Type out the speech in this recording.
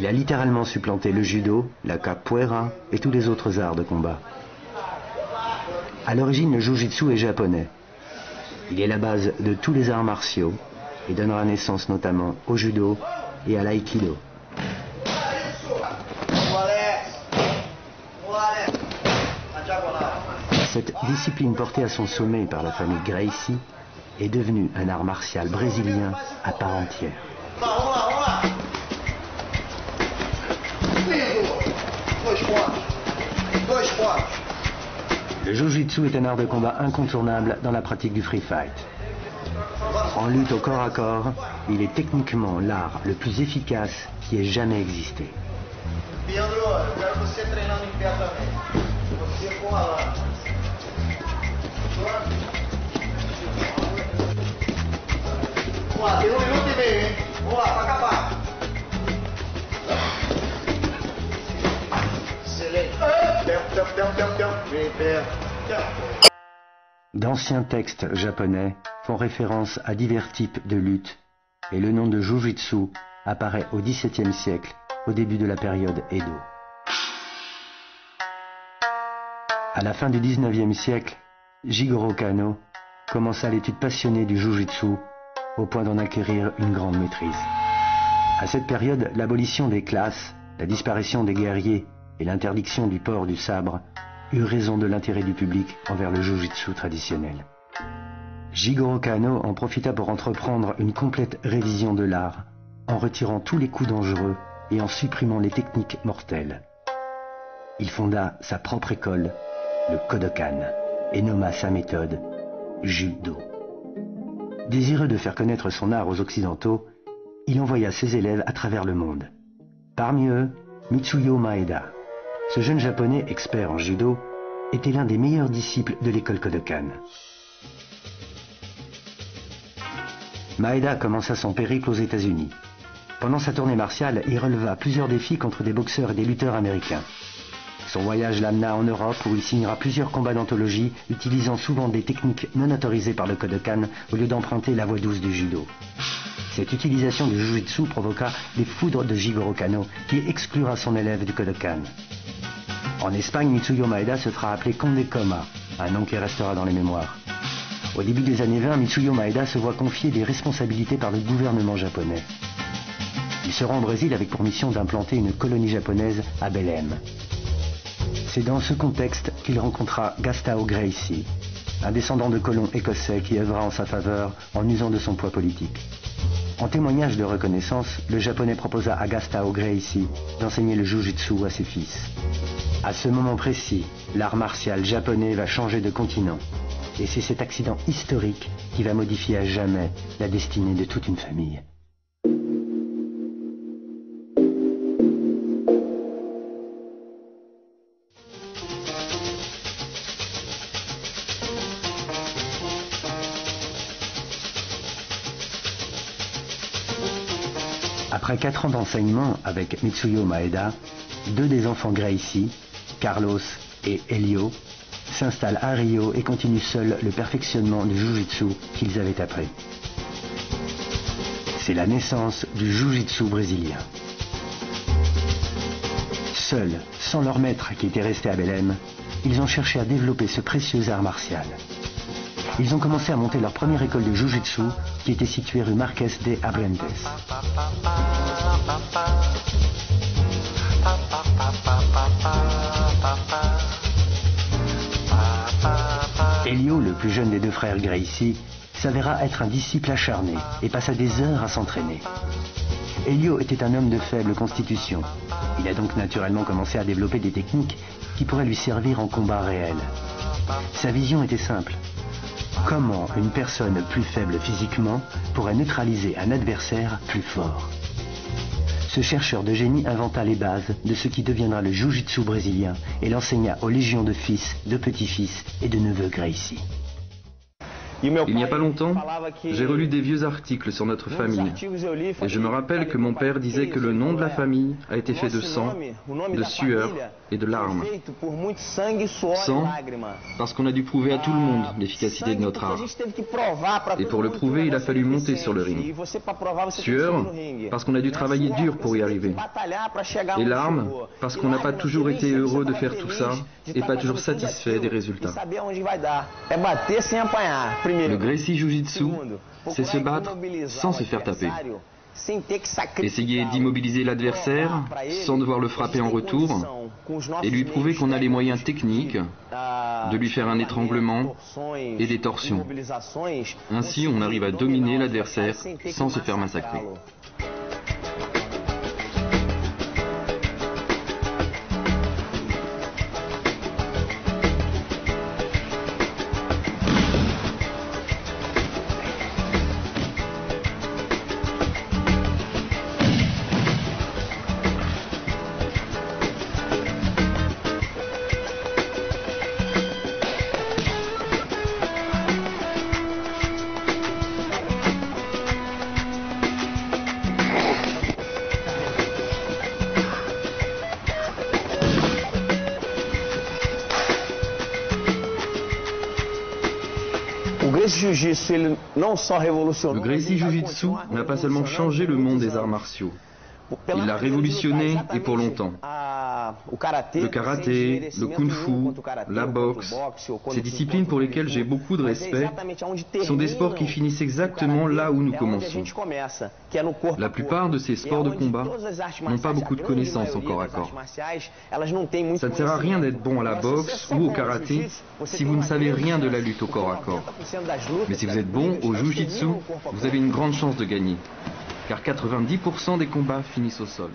Il a littéralement supplanté le judo, la capoeira et tous les autres arts de combat. À l'origine, le Jiu-Jitsu est japonais. Il est la base de tous les arts martiaux et donnera naissance notamment au judo et à l'aïkido. Cette discipline portée à son sommet par la famille Gracie est devenue un art martial brésilien à part entière. Le Jiu-Jitsu est un art de combat incontournable dans la pratique du free fight. En lutte au corps à corps, il est techniquement l'art le plus efficace qui ait jamais existé. D'anciens textes japonais font référence à divers types de luttes et le nom de Jiu-Jitsu apparaît au XVIIe siècle, au début de la période Edo. À la fin du XIXe siècle, Jigoro Kano commença l'étude passionnée du Jiu-Jitsu au point d'en acquérir une grande maîtrise. À cette période, l'abolition des classes, la disparition des guerriers et l'interdiction du port du sabre eut raison de l'intérêt du public envers le Jiu-Jitsu traditionnel. Jigoro Kano en profita pour entreprendre une complète révision de l'art, en retirant tous les coups dangereux et en supprimant les techniques mortelles. Il fonda sa propre école, le Kodokan, et nomma sa méthode Judo. Désireux de faire connaître son art aux Occidentaux, il envoya ses élèves à travers le monde. Parmi eux, Mitsuyo Maeda. Ce jeune japonais expert en judo était l'un des meilleurs disciples de l'école Kodokan. Maeda commença son périple aux États-Unis. Pendant sa tournée martiale, il releva plusieurs défis contre des boxeurs et des lutteurs américains. Son voyage l'amena en Europe où il signera plusieurs combats d'anthologie, utilisant souvent des techniques non autorisées par le Kodokan au lieu d'emprunter la voie douce du judo. Cette utilisation du Jiu-Jitsu provoqua les foudres de Jigoro Kano, qui exclura son élève du Kodokan. En Espagne, Mitsuyo Maeda se fera appeler Conde Koma, un nom qui restera dans les mémoires. Au début des années 20, Mitsuyo Maeda se voit confier des responsabilités par le gouvernement japonais. Il se rend au Brésil avec pour mission d'implanter une colonie japonaise à Belém. C'est dans ce contexte qu'il rencontra Gastão Gracie, un descendant de colons écossais qui œuvra en sa faveur en usant de son poids politique. En témoignage de reconnaissance, le japonais proposa à Gastão Gracie d'enseigner le Jiu-Jitsu à ses fils. À ce moment précis, l'art martial japonais va changer de continent. Et c'est cet accident historique qui va modifier à jamais la destinée de toute une famille. Après 4 ans d'enseignement avec Mitsuyo Maeda, 2 des enfants Gracie, Carlos et Helio, s'installent à Rio et continuent seuls le perfectionnement du Jiu-Jitsu qu'ils avaient appris. C'est la naissance du Jiu-Jitsu brésilien. Seuls, sans leur maître qui était resté à Belém, ils ont cherché à développer ce précieux art martial. Ils ont commencé à monter leur première école de Jiu-Jitsu qui était située rue Marques de Abrantes. Helio, le plus jeune des 2 frères Gracie, s'avéra être un disciple acharné et passa des heures à s'entraîner. Helio était un homme de faible constitution. Il a donc naturellement commencé à développer des techniques qui pourraient lui servir en combat réel. Sa vision était simple. Comment une personne plus faible physiquement pourrait neutraliser un adversaire plus fort? Ce chercheur de génie inventa les bases de ce qui deviendra le Jiu-Jitsu brésilien et l'enseigna aux légions de fils, de petits-fils et de neveux Gracie. Il n'y a pas longtemps, j'ai relu des vieux articles sur notre famille. Et je me rappelle que mon père disait que le nom de la famille a été fait de sang, de sueur et de larmes. Sang, parce qu'on a dû prouver à tout le monde l'efficacité de notre art. Et pour le prouver, il a fallu monter sur le ring. Sueur, parce qu'on a dû travailler dur pour y arriver. Et larmes, parce qu'on n'a pas toujours été heureux de faire tout ça et pas toujours satisfait des résultats. Le Gracie Jiu-Jitsu, c'est se battre sans se faire taper. Essayer d'immobiliser l'adversaire sans devoir le frapper en retour et lui prouver qu'on a les moyens techniques de lui faire un étranglement et des torsions. Ainsi, on arrive à dominer l'adversaire sans se faire massacrer. Le Gracie Jiu-Jitsu n'a pas seulement changé le monde des arts martiaux, il l'a révolutionné et pour longtemps. Le karaté, le kung-fu, la boxe, ces disciplines pour lesquelles j'ai beaucoup de respect, sont des sports qui finissent exactement là où nous commençons. La plupart de ces sports de combat n'ont pas beaucoup de connaissances en corps à corps. Ça ne sert à rien d'être bon à la boxe ou au karaté si vous ne savez rien de la lutte au corps à corps. Mais si vous êtes bon au jiu-jitsu, vous avez une grande chance de gagner, car 90% des combats finissent au sol.